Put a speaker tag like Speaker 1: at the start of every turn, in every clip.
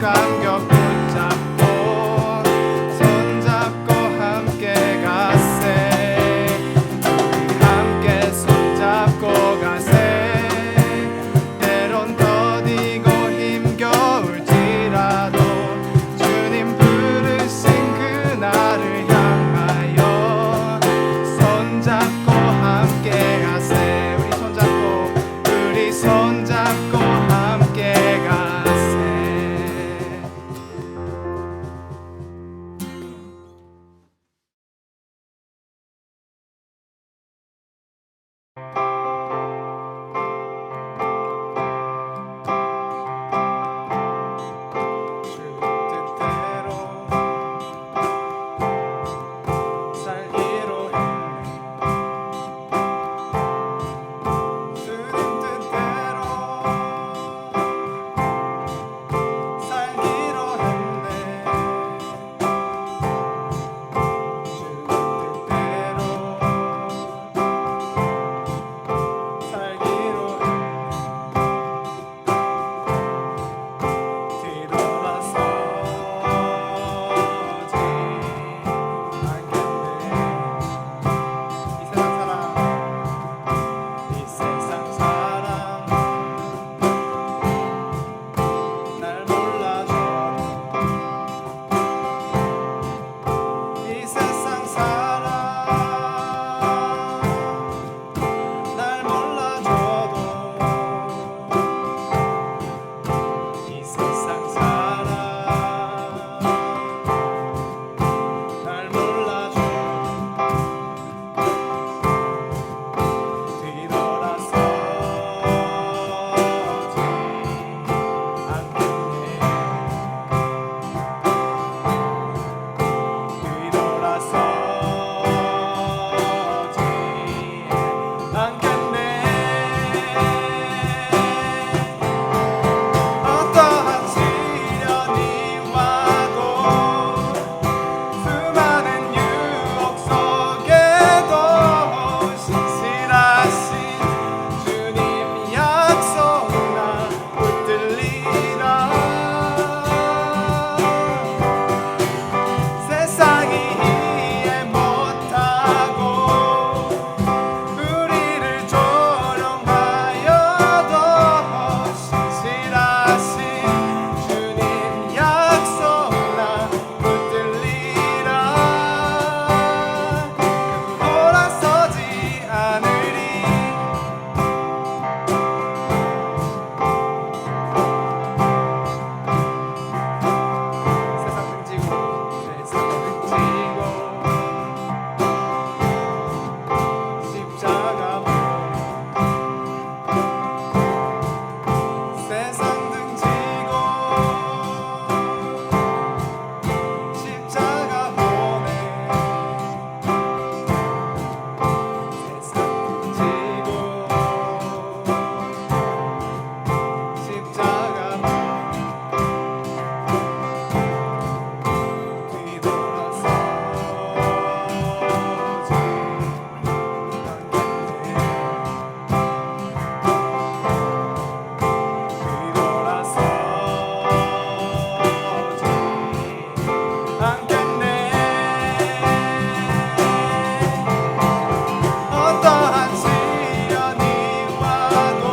Speaker 1: 감격 붙잡고 손잡고 함께 가세. 우리 함께 손잡고 가세. 때론 더디고 힘겨울지라도 주님 부르신 그날을 향하여 손잡고 함께 가세. 우리 손잡고 함께 가세. 주 뜻대로 살기로 했네. 주님 뜻대로 살기로 했네. 주님 뜻대로 살기로 했네. 뒤돌아서지 않겠네. 이 세상 사랑 날 몰라줘도 이 세상 사랑 날 몰라줘도 이 세상 사랑 날 몰라줘도 뒤돌아서지 않겠네. 어떠한 시련이 와도 수많은 유혹 속에도 신실하신 주님 약속 나 붙들리라. 세상이 이해 못하고 우리를 조롱하여도 신실하신 주님 약속 나 붙들리라. 돌아서지 않으리. 세상 등지고 십자가 세상 등지고 십자가 보내. 세상 등지고 십자가 뒤돌아서지 않겠네. 어떠한 시련이 와도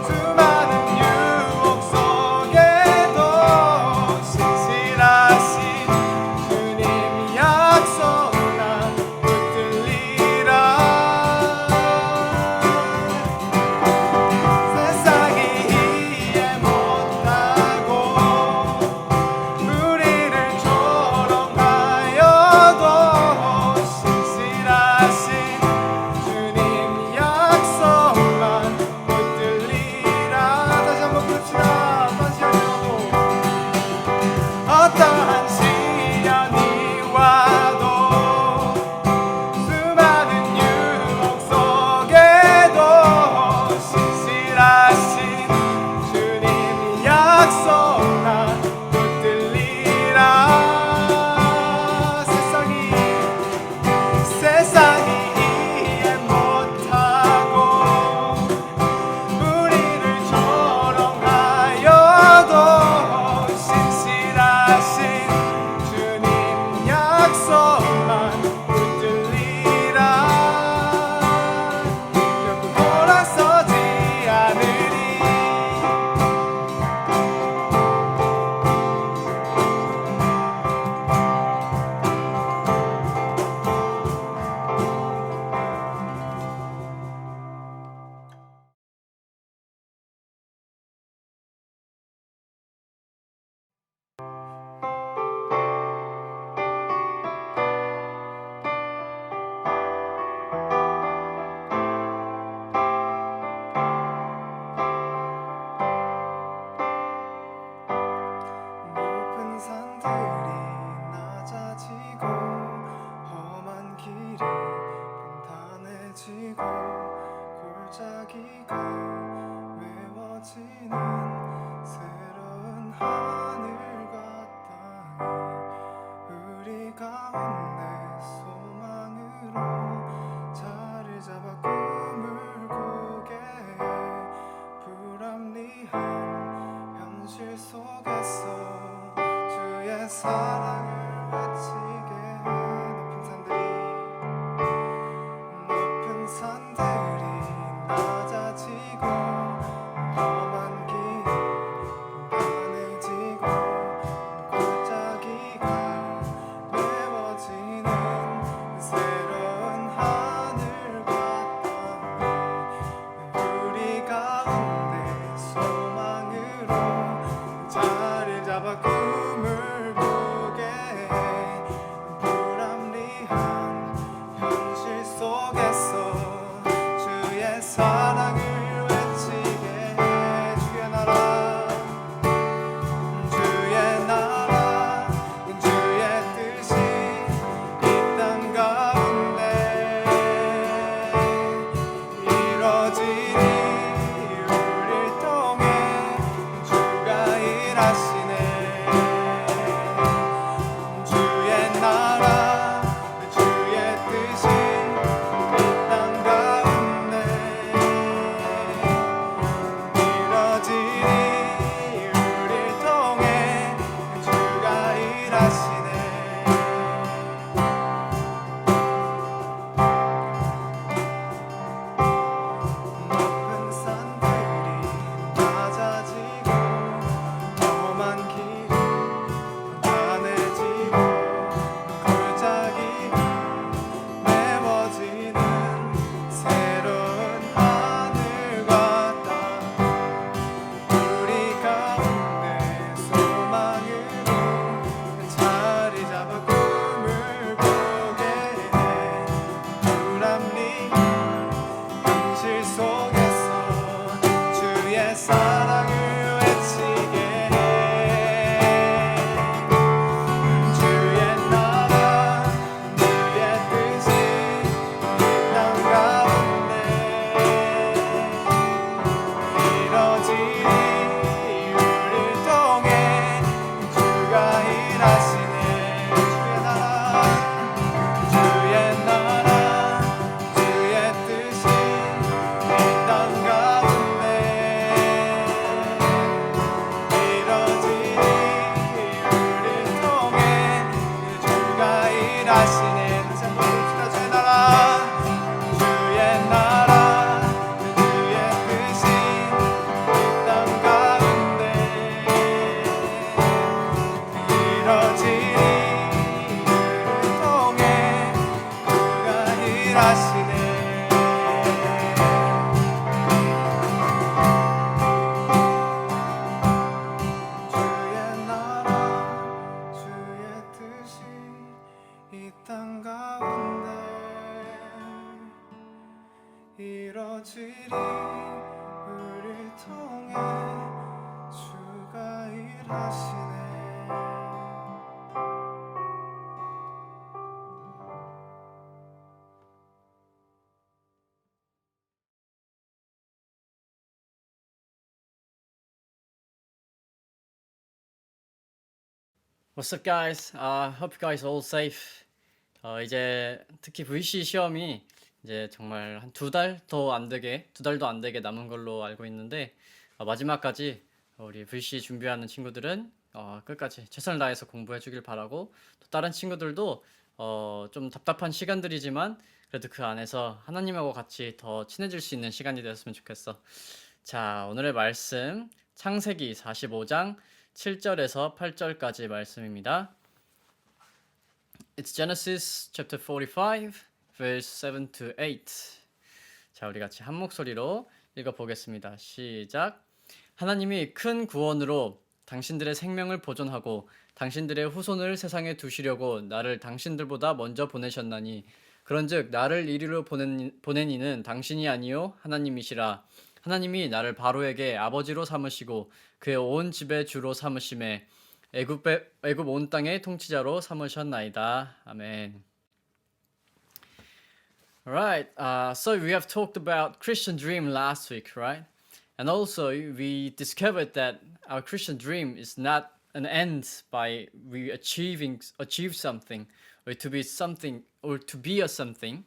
Speaker 1: 수많은 유혹 속에도 신실하신 주님 약속 나 붙들리라. 세상이 이해 못하고 우리를 조롱하여도 신실하신 주님 약속만 붙들리라. 다시 한번 부릅시다. 어떠한 시련이 와도 수많은 유혹 속에도 신실하신 주님 약속 나 붙들리라. 세상이 이해 못하고 우리를 조롱하여 현실 속에서 주의 사랑을 외치게 높은 산들이 낮아지고 험한 길 편해지고 골짜기가 메워지는 새로운 하늘과 땅 우리 가운데 소망으로 자리 잡아 꿈을 꾸게 해 불합리한 현실 속에서 주의 사랑을 외치게 해 주의 나라 주의 뜻이 이 땅 가운데 이뤄지니 우릴 통해 주가 일하시네 주의 나라 주의 뜻이 이 땅 가운데 이뤄지니 우릴 통해 주가 일하시네 높은 산들이 낮아지고 험한 길이 편해지고 골짜기가 메워지는 새로운 하늘과 땅 우리 가운데 소망으로 자리 잡아 꿈을 꾸게 해 불합리한 현실 속에서 주의 사랑을 외치게 해 주의 나라 주의 뜻이 이 땅 가운데 이뤄지니 우릴 통해 주가 일하시네 주의 나라 주의 뜻이 이 땅 가운데 이뤄지니 우릴 통해 주가 일하시네 다시 한번 부릅시다 주의 나라 주의 뜻이 이 땅 가운데 이뤄지니 우릴 통해 주가 일하시네 주의 나라 주의 뜻이 이 땅 가운데 이뤄지리 우릴 통해 주가 일하시네
Speaker 2: What's up, guys? Hope you guys are all safe. 이제 특히 VC 시험이 이제 정말 한 2달도 안 되게 남은 걸로 알고 있는데 마지막까지 우리 VC 준비하는 친구들은 끝까지 최선을 다해서 공부해 주길 바라고 또 다른 친구들도 좀 답답한 시간들이지만 그래도 그 안에서 하나님하고 같이 더 친해질 수 있는 시간이 되었으면 좋겠어. 자, 오늘의 말씀 창세기 45장 7절에서 8절까지 말씀입니다. It's Genesis chapter 45 verse 7 to 8. 자, 우리 같이 한 목소리로 읽어보겠습니다. 시작. 하나님이 큰 구원으로 당신들의 생명을 보존하고 당신들의 후손을 세상에 두시려고 나를 당신들보다 먼저 보내셨나니 그런즉 나를 이리로 보낸 이는 당신이 아니요 하나님이시라. 하나님이 나를 바로에게 아버지로 삼으시고 그의 온 집의 주로 삼으심에 애굽 온 땅의 통치자로 삼으셨나이다. 아멘. Alright, so we have talked about Christian dream last week, right? And also we discovered that our Christian dream is not an end by we achieve something or to be something or to be a something,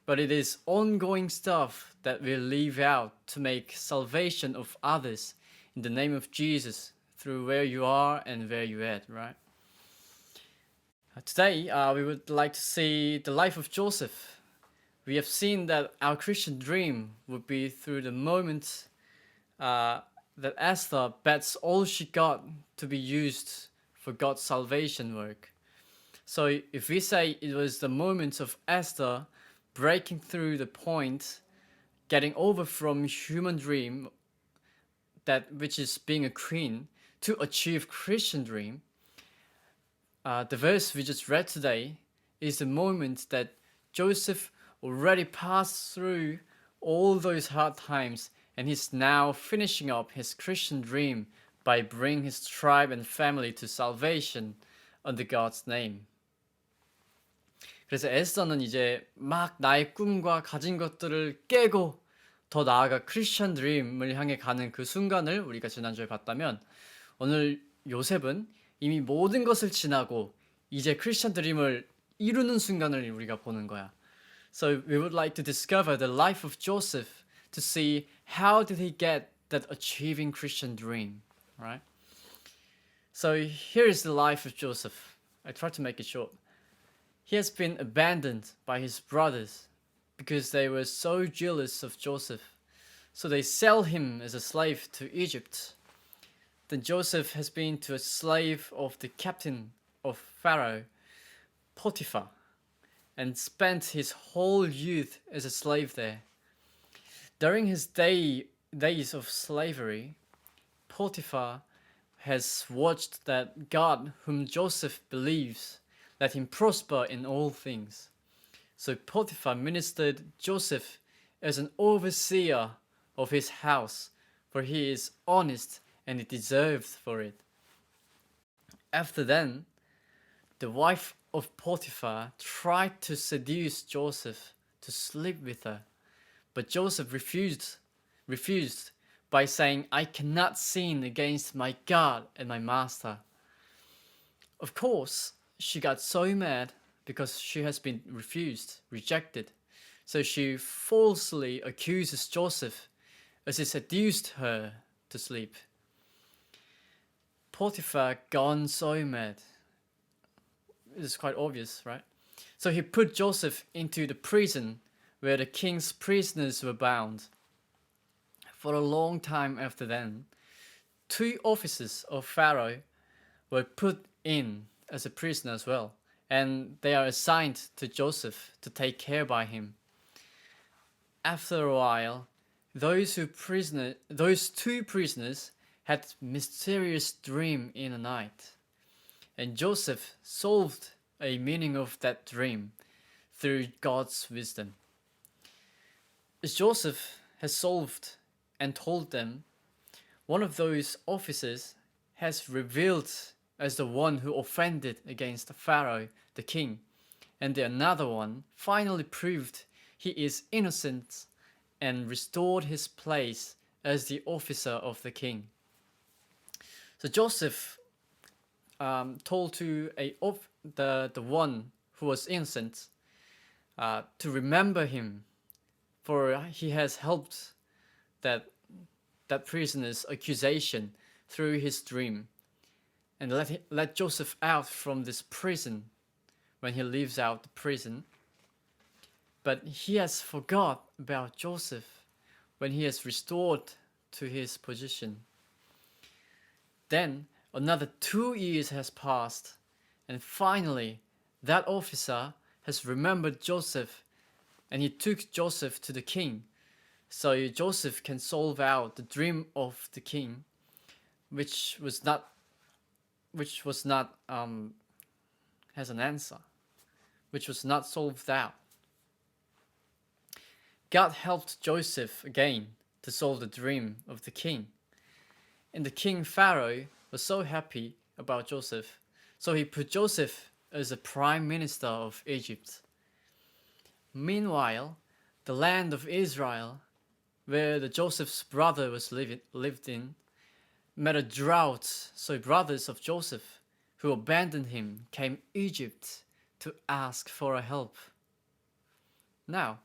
Speaker 2: but it is ongoing stuff that we live out to make salvation of others in the name of Jesus through where you are and where you're at, right? Today, we would like to see the life of Joseph. We have seen that our Christian dream would be through the moment that Esther bets all she got to be used for God's salvation work. So if we say it was the moment of Esther breaking through the point, getting over from human dream, that which is being a queen, to achieve Christian dream, the verse we just read today is the moment that Joseph already passed through all those hard times, and he's now finishing up his Christian dream by bringing his tribe and family to salvation under God's name. 그래서 에스더는 이제 막 나의 꿈과 가진 것들을 깨고 더 나아가 크리스천 드림을 향해 가는 그 순간을 우리가 지난주에 봤다면, 오늘 요셉은 이미 모든 것을 지나고 이제 크리스천 드림을 이루는 순간을 우리가 보는 거야. So we would like to discover the life of Joseph to see how did he get that achieving Christian dream, right? So here is the life of Joseph. I tried to make it short. He has been abandoned by his brothers because they were so jealous of Joseph. So they sell him as a slave to Egypt. Then Joseph has been to a slave of the captain of Pharaoh, Potiphar, and spent his whole youth as a slave there. During his days of slavery, Potiphar has watched that God, whom Joseph believes, let him prosper in all things. So Potiphar ministered Joseph as an overseer of his house, for he is honest and he deserved for it. After then, the wife of Potiphar tried to seduce Joseph to sleep with her, but Joseph refused by saying, "I cannot sin against my God and my master." Of course, she got so mad because she has been rejected. So she falsely accuses Joseph as he seduced her to sleep. Potiphar gone so mad. It's quite obvious, right? So he put Joseph into the prison where the king's prisoners were bound. For a long time after then, 2 officers of Pharaoh were put in as a prisoner as well, and they are assigned to Joseph to take care by him. After a while, those 2 prisoners had mysterious dream in the night, and Joseph solved a meaning of that dream through God's wisdom. As Joseph has solved and told them, one of those officers has revealed as the one who offended against Pharaoh, the king, and the another one finally proved he is innocent and restored his place as the officer of the king. So Joseph told to the one who was innocent to remember him, for he has helped that prisoner's accusation through his dream, and let Joseph out from this prison when he leaves out the prison. But he has forgot about Joseph when he is restored to his position. Then another 2 years has passed, and finally that officer has remembered Joseph, and he took Joseph to the king, so Joseph can solve out the dream of the king, which was not has an answer, which was not solved out. God helped Joseph again to solve the dream of the king. And the king Pharaoh was so happy about Joseph, so he put Joseph as the prime minister of Egypt. Meanwhile, the land of Israel, where Joseph's brother was lived in, met a drought, so brothers of Joseph who abandoned him came Egypt to ask for help. Now,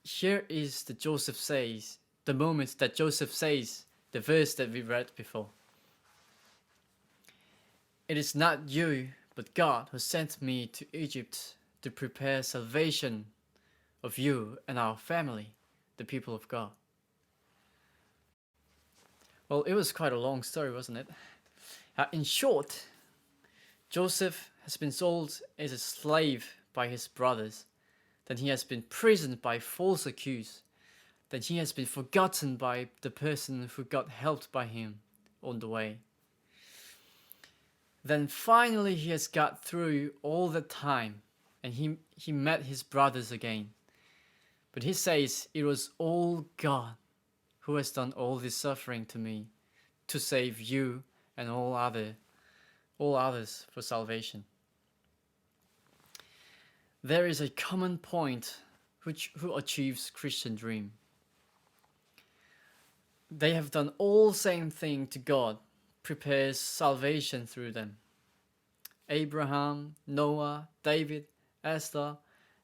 Speaker 2: here is the moment that Joseph says, the verse that we read before. It is not you, but God who sent me to Egypt to prepare salvation of you and our family, the people of God. Well, it was quite a long story, wasn't it? In short, Joseph has been sold as a slave by his brothers. Then he has been imprisoned by false accusers. Then he has been forgotten by the person who got helped by him on the way. Then finally he has got through all the time and he met his brothers again. But he says it was all God who has done all this suffering to me to save you and all others for salvation. There is a common point who achieves Christian dream. They have done all same thing to God, prepares salvation through them. Abraham, Noah, David, Esther,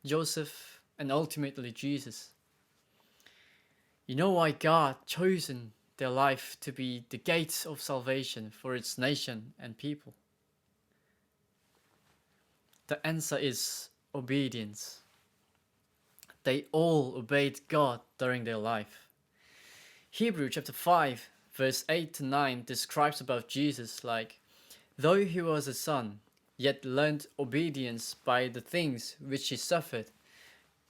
Speaker 2: Joseph, and ultimately Jesus. You know why God chosen their life to be the gates of salvation for its nation and people? The answer is obedience. They all obeyed God during their life. Hebrews chapter 5 verse 8 to 9 describes about Jesus like, though he was a son, yet learned obedience by the things which he suffered.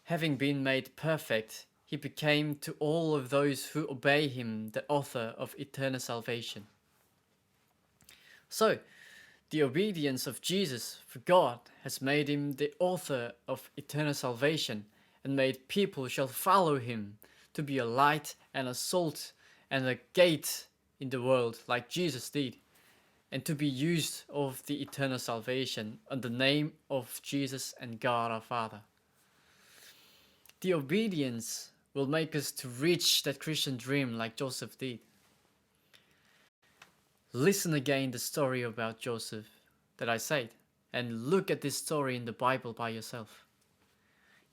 Speaker 2: Having been made perfect, he became to all of those who obey him the author of eternal salvation. So, the obedience of Jesus for God has made him the author of eternal salvation and made people shall follow him to be a light and a salt and a gate in the world like Jesus did, and to be used of the eternal salvation in the name of Jesus and God our Father. The obedience will make us to reach that Christian dream like Joseph did. Listen again the story about Joseph that I said, and look at this story in the Bible by yourself.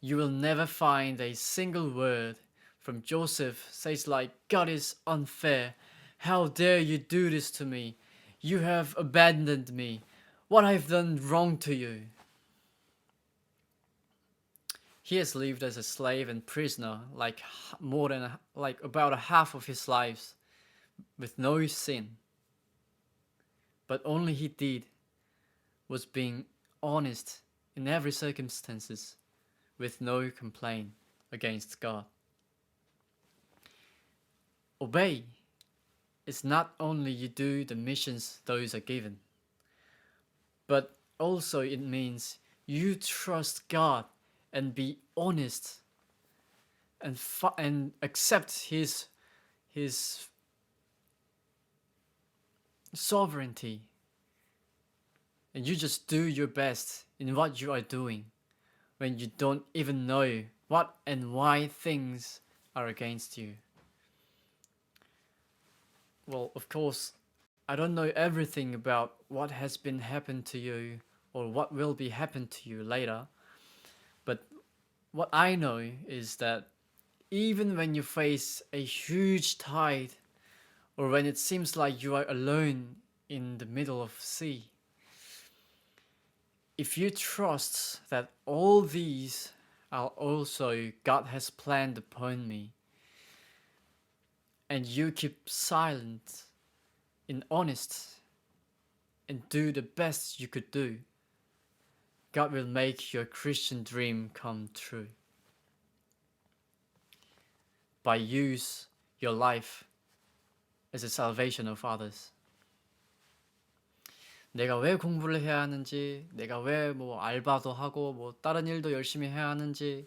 Speaker 2: You will never find a single word from Joseph says like, God is unfair. How dare you do this to me? You have abandoned me. What I've done wrong to you? He has lived as a slave and prisoner like about a half of his lives with no sin. But only he did was being honest in every circumstances with no complaint against God. Obey is not only you do the missions those are given, but also it means you trust God and be honest and accept His sovereignty, and you just do your best in what you are doing when you don't even know what and why things are against you. Well, of course, I don't know everything about what has been happened to you or what will be happened to you later, but what I know is that even when you face a huge tide or when it seems like you are alone in the middle of the sea, if you trust that all these are also God has planned upon me, and you keep silent and honest and do the best you could do, God will make your Christian dream come true. By use your life as a salvation of others. 내가 왜 공부를 해야 하는지, 내가 왜 알바도 하고 다른 일도 열심히 해야 하는지,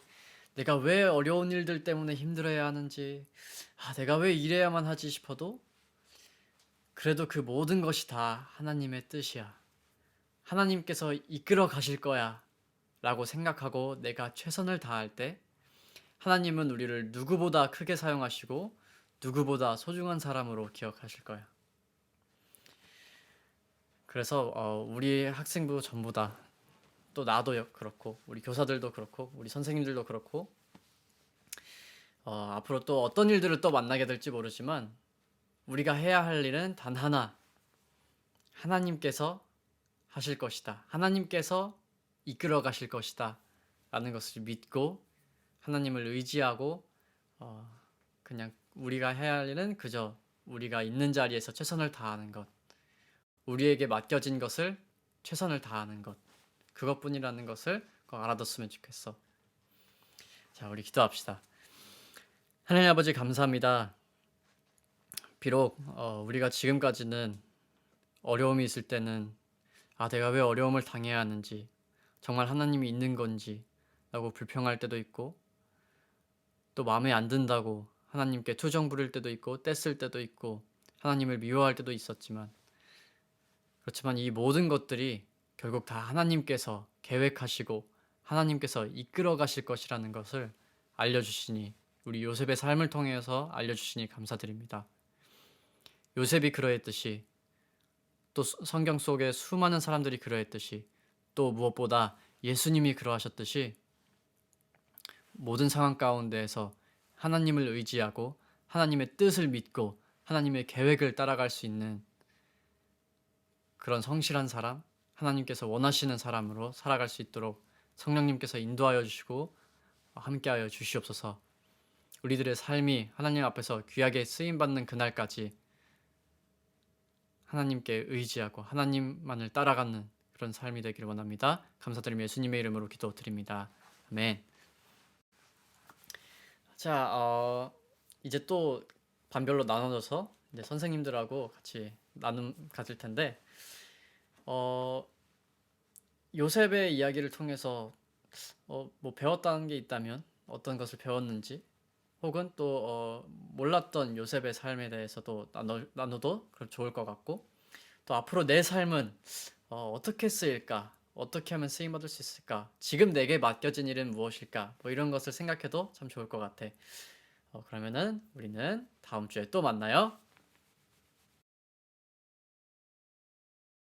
Speaker 2: 내가 왜 어려운 일들 때문에 힘들어야 하는지, 내가 왜 이래야만 하지 싶어도 그래도 그 모든 것이 다 하나님의 뜻이야. 하나님께서 이끌어 가실 거야 라고 생각하고 내가 최선을 다할 때 하나님은 우리를 누구보다 크게 사용하시고 누구보다 소중한 사람으로 기억하실 거야. 그래서 우리 학생부 전부 다, 또 나도 그렇고 우리 교사들도 그렇고 우리 선생님들도 그렇고 앞으로 또 어떤 일들을 또 만나게 될지 모르지만 우리가 해야 할 일은 단 하나, 하나님께서 하실 것이다. 하나님께서 이끌어 가실 것이다. 라는 것을 믿고 하나님을 의지하고 그냥 우리가 해야 할 일은 그저 우리가 있는 자리에서 최선을 다하는 것, 우리에게 맡겨진 것을 최선을 다하는 것, 그것뿐이라는 것을 꼭 알아뒀으면 좋겠어. 자, 우리 기도합시다. 하나님 아버지 감사합니다. 비록 우리가 지금까지는 어려움이 있을 때는 내가 왜 어려움을 당해야 하는지, 정말 하나님이 있는 건지 라고 불평할 때도 있고, 또 마음에 안 든다고 하나님께 투정 부릴 때도 있고 떼쓸 때도 있고 하나님을 미워할 때도 있었지만, 그렇지만 이 모든 것들이 결국 다 하나님께서 계획하시고 하나님께서 이끌어 가실 것이라는 것을 알려주시니, 우리 요셉의 삶을 통해서 알려주시니 감사드립니다. 요셉이 그러했듯이, 또 성경 속에 수많은 사람들이 그러했듯이, 또 무엇보다 예수님이 그러하셨듯이 모든 상황 가운데에서 하나님을 의지하고 하나님의 뜻을 믿고 하나님의 계획을 따라갈 수 있는 그런 성실한 사람, 하나님께서 원하시는 사람으로 살아갈 수 있도록 성령님께서 인도하여 주시고 함께하여 주시옵소서. 우리들의 삶이 하나님 앞에서 귀하게 쓰임받는 그날까지 하나님께 의지하고 하나님만을 따라가는 그런 삶이 되기를 원합니다. 감사드리며 예수님의 이름으로 기도드립니다. 아멘. 자, 이제 또 반별로 나눠져서 이제 선생님들하고 같이 나눔 가질 텐데, 요셉의 이야기를 통해서 뭐 배웠다는 게 있다면 어떤 것을 배웠는지, 혹은 또 몰랐던 요셉의 삶에 대해서도 나눠도 좋을 것 같고, 또 앞으로 내 삶은 어떻게 쓰일까? 어떻게 하면 쓰임받을 수 있을까? 지금 내게 맡겨진 일은 무엇일까? 뭐 이런 것을 생각해도 참 좋을 것 같아. 그러면은 우리는 다음 주에 또 만나요.